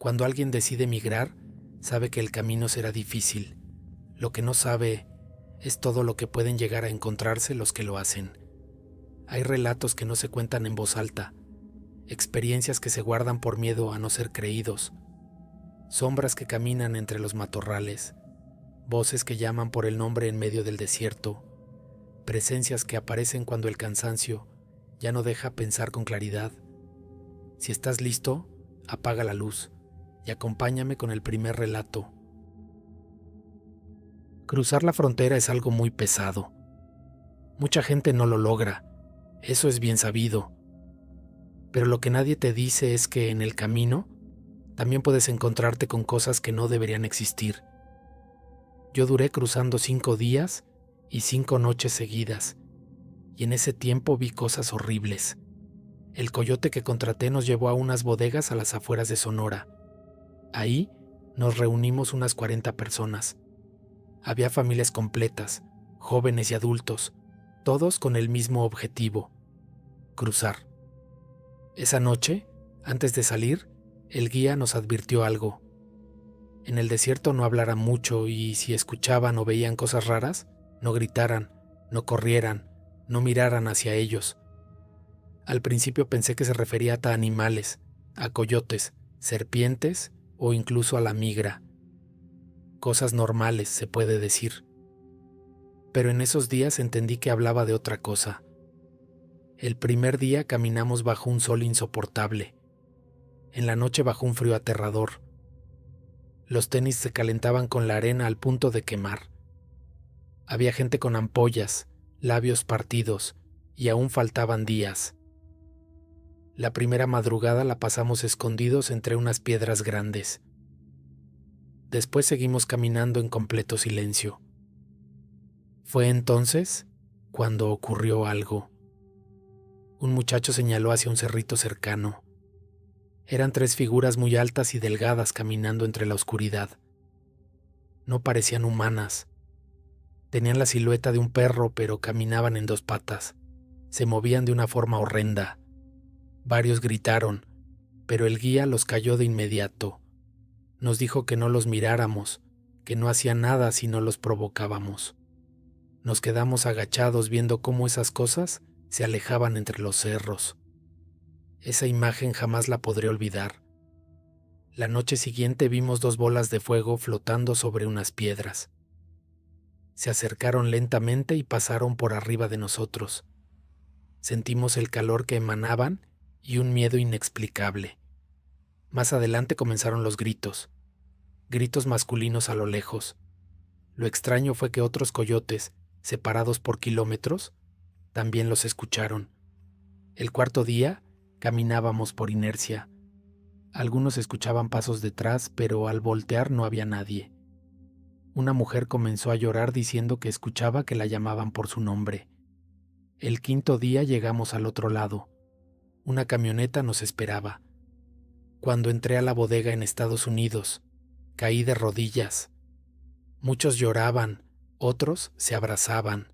Cuando alguien decide migrar, sabe que el camino será difícil. Lo que no sabe es todo lo que pueden llegar a encontrarse los que lo hacen. Hay relatos que no se cuentan en voz alta, experiencias que se guardan por miedo a no ser creídos, sombras que caminan entre los matorrales, voces que llaman por el nombre en medio del desierto, presencias que aparecen cuando el cansancio ya no deja pensar con claridad. Si estás listo, apaga la luz y acompáñame con el primer relato. Cruzar la frontera es algo muy pesado. Mucha gente no lo logra, eso es bien sabido. Pero lo que nadie te dice es que en el camino también puedes encontrarte con cosas que no deberían existir. Yo duré cruzando 5 días y 5 noches seguidas, y en ese tiempo vi cosas horribles. El coyote que contraté nos llevó a unas bodegas a las afueras de Sonora. Ahí nos reunimos unas 40 personas. Había familias completas, jóvenes y adultos, todos con el mismo objetivo: cruzar. Esa noche, antes de salir, el guía nos advirtió algo. En el desierto no hablaran mucho y si escuchaban o veían cosas raras, no gritaran, no corrieran, no miraran hacia ellos. Al principio pensé que se refería a animales, a coyotes, serpientes o incluso a la migra. Cosas normales, se puede decir. Pero en esos días entendí que hablaba de otra cosa. El primer día caminamos bajo un sol insoportable. En la noche bajo un frío aterrador. Los tenis se calentaban con la arena al punto de quemar. Había gente con ampollas, labios partidos, y aún faltaban días. La primera madrugada la pasamos escondidos entre unas piedras grandes. Después seguimos caminando en completo silencio. Fue entonces cuando ocurrió algo. Un muchacho señaló hacia un cerrito cercano. Eran 3 figuras muy altas y delgadas caminando entre la oscuridad. No parecían humanas. Tenían la silueta de un perro, pero caminaban en 2 patas. Se movían de una forma horrenda. Varios gritaron, pero el guía los calló de inmediato. Nos dijo que no los miráramos, que no hacían nada si no los provocábamos. Nos quedamos agachados viendo cómo esas cosas se alejaban entre los cerros. Esa imagen jamás la podré olvidar. La noche siguiente vimos 2 bolas de fuego flotando sobre unas piedras. Se acercaron lentamente y pasaron por arriba de nosotros. Sentimos el calor que emanaban y un miedo inexplicable. Más adelante comenzaron los gritos masculinos a lo lejos. Lo extraño fue que otros coyotes, separados por kilómetros, también los escucharon. El cuarto día caminábamos por inercia. Algunos escuchaban pasos detrás, pero al voltear no había nadie. Una mujer comenzó a llorar diciendo que escuchaba que la llamaban por su nombre. El quinto día llegamos al otro lado. Una camioneta nos esperaba. Cuando entré a la bodega en Estados Unidos, caí de rodillas. Muchos lloraban, otros se abrazaban.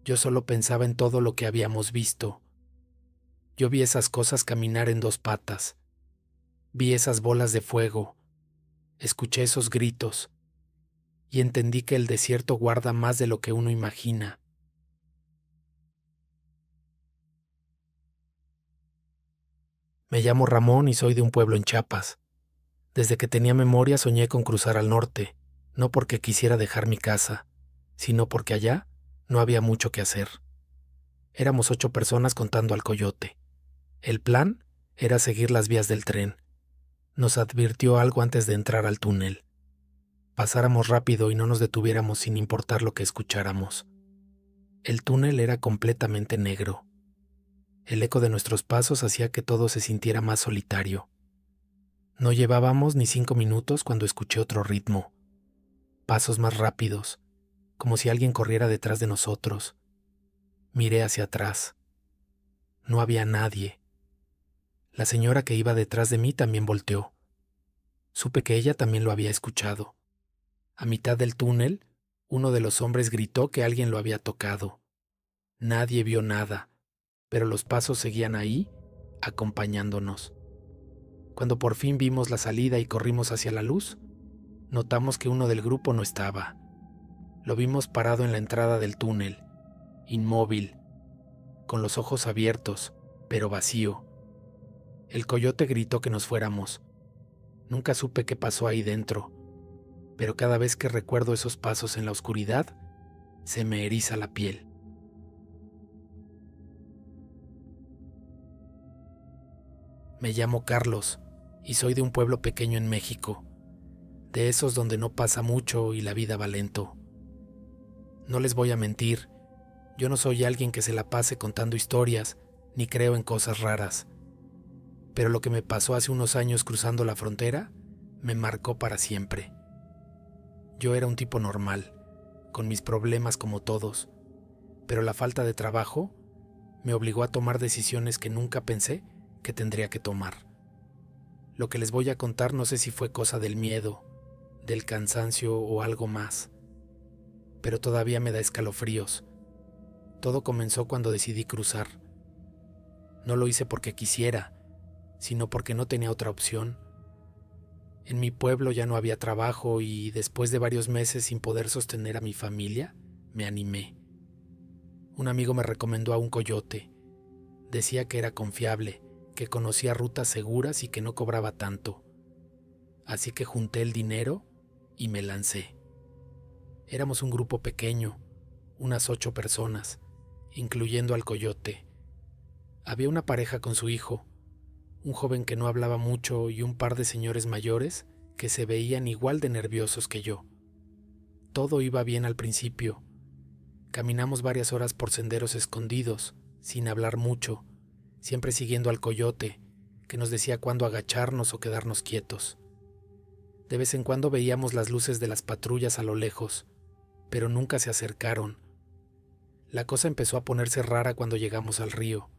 Yo solo pensaba en todo lo que habíamos visto. Yo vi esas cosas caminar en 2 patas. Vi esas bolas de fuego. Escuché esos gritos. Y entendí que el desierto guarda más de lo que uno imagina. Me llamo Ramón y soy de un pueblo en Chiapas. Desde que tenía memoria soñé con cruzar al norte, no porque quisiera dejar mi casa, sino porque allá no había mucho que hacer. Éramos 8 personas contando al coyote. El plan era seguir las vías del tren. Nos advirtió algo antes de entrar al túnel. Pasáramos rápido y no nos detuviéramos sin importar lo que escucháramos. El túnel era completamente negro. El eco de nuestros pasos hacía que todo se sintiera más solitario. No llevábamos ni 5 minutos cuando escuché otro ritmo. Pasos más rápidos, como si alguien corriera detrás de nosotros. Miré hacia atrás. No había nadie. La señora que iba detrás de mí también volteó. Supe que ella también lo había escuchado. A mitad del túnel, uno de los hombres gritó que alguien lo había tocado. Nadie vio nada, pero los pasos seguían ahí, acompañándonos. Cuando por fin vimos la salida y corrimos hacia la luz, notamos que uno del grupo no estaba. Lo vimos parado en la entrada del túnel, inmóvil, con los ojos abiertos, pero vacío. El coyote gritó que nos fuéramos. Nunca supe qué pasó ahí dentro, pero cada vez que recuerdo esos pasos en la oscuridad, se me eriza la piel. Me llamo Carlos y soy de un pueblo pequeño en México, de esos donde no pasa mucho y la vida va lento. No les voy a mentir, yo no soy alguien que se la pase contando historias, ni creo en cosas raras. Pero lo que me pasó hace unos años cruzando la frontera, me marcó para siempre. Yo era un tipo normal, con mis problemas como todos, pero la falta de trabajo me obligó a tomar decisiones que nunca pensé que tendría que tomar. Lo que les voy a contar no sé si fue cosa del miedo, del cansancio o algo más, pero todavía me da escalofríos. Todo comenzó cuando decidí cruzar. No lo hice porque quisiera, sino porque no tenía otra opción. En mi pueblo ya no había trabajo y después de varios meses sin poder sostener a mi familia, me animé. Un amigo me recomendó a un coyote. Decía que era confiable, que conocía rutas seguras y que no cobraba tanto. Así que junté el dinero y me lancé. Éramos un grupo pequeño, unas 8 personas, incluyendo al coyote. Había una pareja con su hijo, un joven que no hablaba mucho y un par de señores mayores que se veían igual de nerviosos que yo. Todo iba bien al principio. Caminamos varias horas por senderos escondidos, sin hablar mucho, siempre siguiendo al coyote, que nos decía cuándo agacharnos o quedarnos quietos. De vez en cuando veíamos las luces de las patrullas a lo lejos, pero nunca se acercaron. La cosa empezó a ponerse rara cuando llegamos al río.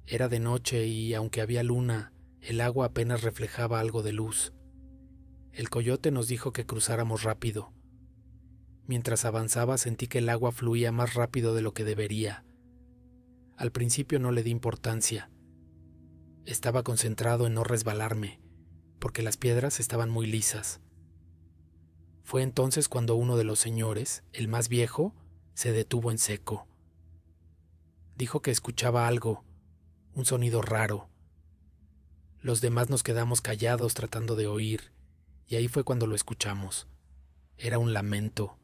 Era de noche y, aunque había luna, el agua apenas reflejaba algo de luz. El coyote nos dijo que cruzáramos rápido. Mientras avanzaba sentí que el agua fluía más rápido de lo que debería. Al principio no le di importancia. Estaba concentrado en no resbalarme, porque las piedras estaban muy lisas. Fue entonces cuando uno de los señores, el más viejo, se detuvo en seco. Dijo que escuchaba algo, un sonido raro. Los demás nos quedamos callados tratando de oír, y ahí fue cuando lo escuchamos. Era un lamento,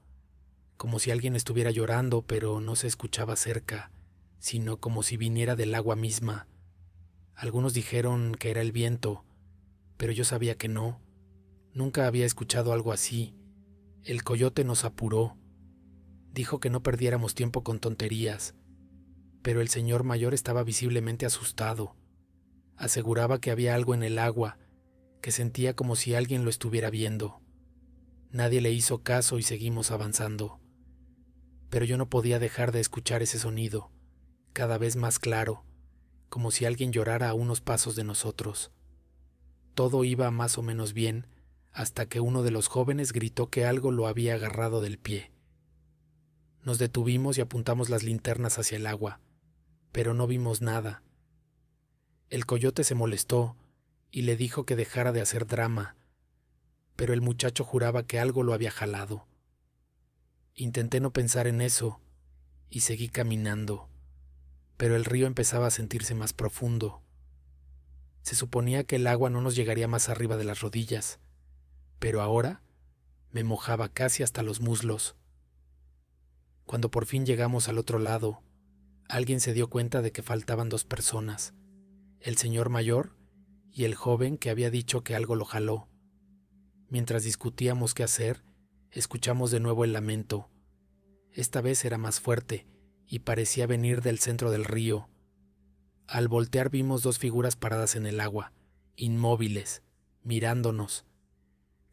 como si alguien estuviera llorando, pero no se escuchaba cerca, sino como si viniera del agua misma. Algunos dijeron que era el viento, pero yo sabía que no. Nunca había escuchado algo así. El coyote nos apuró. Dijo que no perdiéramos tiempo con tonterías, pero el señor mayor estaba visiblemente asustado. Aseguraba que había algo en el agua, que sentía como si alguien lo estuviera viendo. Nadie le hizo caso y seguimos avanzando. Pero yo no podía dejar de escuchar ese sonido, cada vez más claro, como si alguien llorara a unos pasos de nosotros. Todo iba más o menos bien, hasta que uno de los jóvenes gritó que algo lo había agarrado del pie. Nos detuvimos y apuntamos las linternas hacia el agua, pero no vimos nada. El coyote se molestó y le dijo que dejara de hacer drama, pero el muchacho juraba que algo lo había jalado. Intenté no pensar en eso y seguí caminando, pero el río empezaba a sentirse más profundo. Se suponía que el agua no nos llegaría más arriba de las rodillas, pero ahora me mojaba casi hasta los muslos. Cuando por fin llegamos al otro lado, alguien se dio cuenta de que faltaban 2 personas, el señor mayor y el joven que había dicho que algo lo jaló. Mientras discutíamos qué hacer, escuchamos de nuevo el lamento. Esta vez era más fuerte y parecía venir del centro del río. Al voltear vimos 2 figuras paradas en el agua, inmóviles, mirándonos.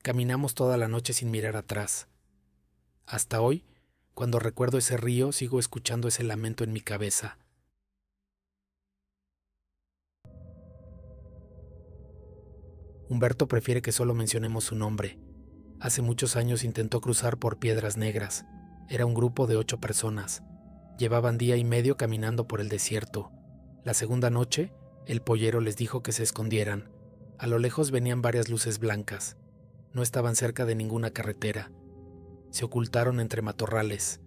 Caminamos toda la noche sin mirar atrás. Hasta hoy, cuando recuerdo ese río, sigo escuchando ese lamento en mi cabeza. Humberto prefiere que solo mencionemos su nombre. Hace muchos años intentó cruzar por Piedras Negras. Era un grupo de 8 personas. Llevaban día y medio caminando por el desierto. La segunda noche, el pollero les dijo que se escondieran. A lo lejos venían varias luces blancas. No estaban cerca de ninguna carretera. Se ocultaron entre matorrales.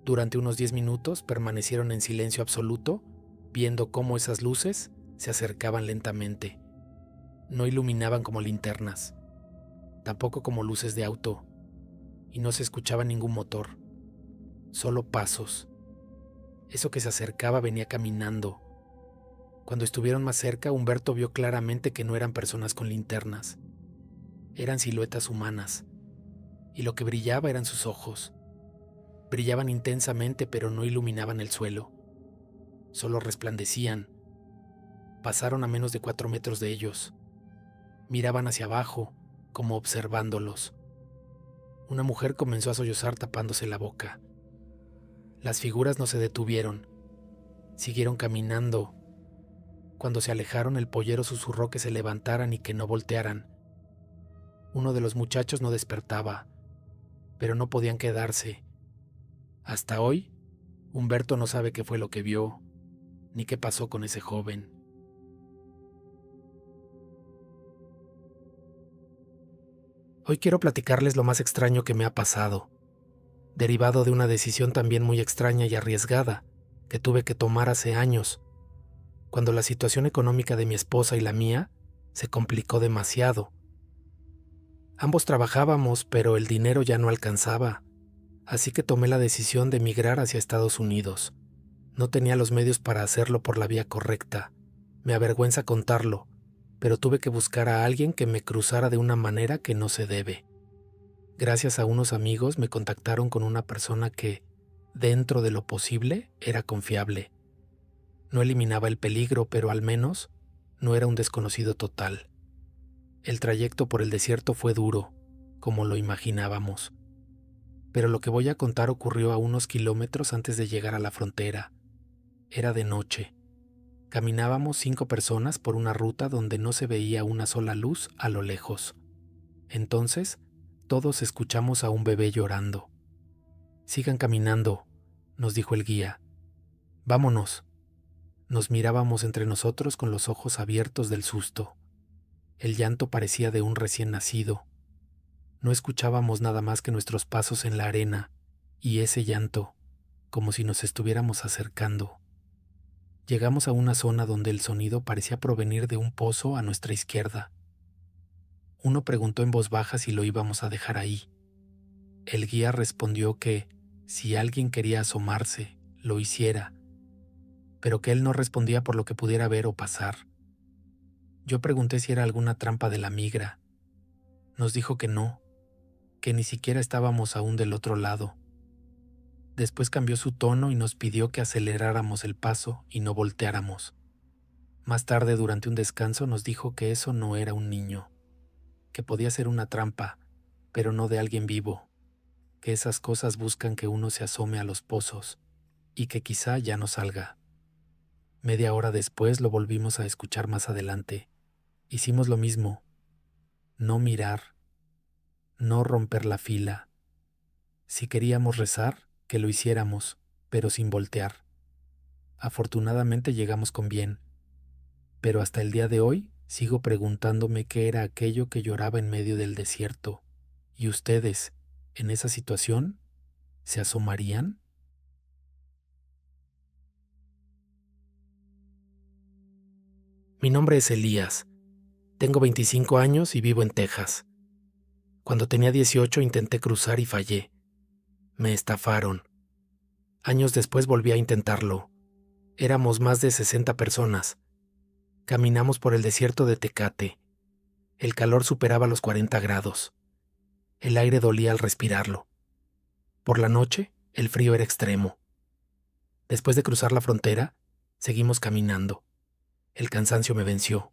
Durante unos 10 minutos permanecieron en silencio absoluto, viendo cómo esas luces se acercaban lentamente. No iluminaban como linternas, tampoco como luces de auto, y no se escuchaba ningún motor, solo pasos. Eso que se acercaba venía caminando. Cuando estuvieron más cerca, Humberto vio claramente que no eran personas con linternas. Eran siluetas humanas, y lo que brillaba eran sus ojos. Brillaban intensamente, pero no iluminaban el suelo. Solo resplandecían. Pasaron a menos de 4 metros de ellos. Miraban hacia abajo, como observándolos. Una mujer comenzó a sollozar tapándose la boca. Las figuras no se detuvieron. Siguieron caminando. Cuando se alejaron, el pollero susurró que se levantaran y que no voltearan. Uno de los muchachos no despertaba, pero no podían quedarse. Hasta hoy, Humberto no sabe qué fue lo que vio, ni qué pasó con ese joven. Hoy quiero platicarles lo más extraño que me ha pasado, derivado de una decisión también muy extraña y arriesgada que tuve que tomar hace años, cuando la situación económica de mi esposa y la mía se complicó demasiado. Ambos trabajábamos, pero el dinero ya no alcanzaba, así que tomé la decisión de emigrar hacia Estados Unidos. No tenía los medios para hacerlo por la vía correcta. Me avergüenza contarlo, pero tuve que buscar a alguien que me cruzara de una manera que no se debe. Gracias a unos amigos me contactaron con una persona que, dentro de lo posible, era confiable. No eliminaba el peligro, pero al menos no era un desconocido total. El trayecto por el desierto fue duro, como lo imaginábamos. Pero lo que voy a contar ocurrió a unos kilómetros antes de llegar a la frontera. Era de noche. Caminábamos 5 personas por una ruta donde no se veía una sola luz a lo lejos. Entonces, todos escuchamos a un bebé llorando. «Sigan caminando», nos dijo el guía. «Vámonos». Nos mirábamos entre nosotros con los ojos abiertos del susto. El llanto parecía de un recién nacido. No escuchábamos nada más que nuestros pasos en la arena y ese llanto, como si nos estuviéramos acercando. Llegamos a una zona donde el sonido parecía provenir de un pozo a nuestra izquierda. Uno preguntó en voz baja si lo íbamos a dejar ahí. El guía respondió que, si alguien quería asomarse, lo hiciera, pero que él no respondía por lo que pudiera ver o pasar. Yo pregunté si era alguna trampa de la migra. Nos dijo que no, que ni siquiera estábamos aún del otro lado. Después cambió su tono y nos pidió que aceleráramos el paso y no volteáramos. Más tarde, durante un descanso, nos dijo que eso no era un niño, que podía ser una trampa, pero no de alguien vivo, que esas cosas buscan que uno se asome a los pozos y que quizá ya no salga. Media hora después lo volvimos a escuchar más adelante. Hicimos lo mismo. No mirar, no romper la fila. Si queríamos rezar, que lo hiciéramos, pero sin voltear. Afortunadamente llegamos con bien, pero hasta el día de hoy sigo preguntándome qué era aquello que lloraba en medio del desierto. ¿Y ustedes, en esa situación, se asomarían? Mi nombre es Elías. Tengo 25 años y vivo en Texas. Cuando tenía 18 intenté cruzar y fallé. Me estafaron. Años después volví a intentarlo. Éramos más de 60 personas. Caminamos por el desierto de Tecate. El calor superaba los 40 grados. El aire dolía al respirarlo. Por la noche, el frío era extremo. Después de cruzar la frontera, seguimos caminando. El cansancio me venció.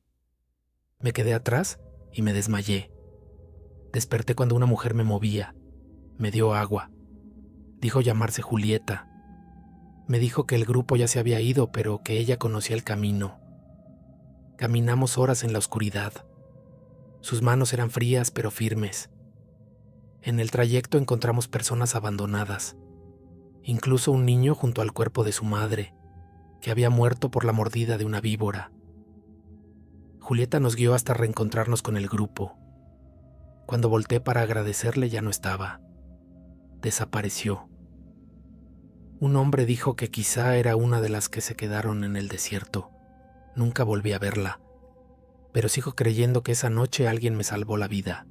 Me quedé atrás y me desmayé. Desperté cuando una mujer me movía. Me dio agua. Dijo llamarse Julieta. Me dijo que el grupo ya se había ido, pero que ella conocía el camino. Caminamos horas en la oscuridad. Sus manos eran frías pero firmes. En el trayecto encontramos personas abandonadas, incluso un niño junto al cuerpo de su madre, que había muerto por la mordida de una víbora. Julieta nos guió hasta reencontrarnos con el grupo. Cuando volteé para agradecerle ya no estaba. Desapareció. Un hombre dijo que quizá era una de las que se quedaron en el desierto. Nunca volví a verla, pero sigo creyendo que esa noche alguien me salvó la vida.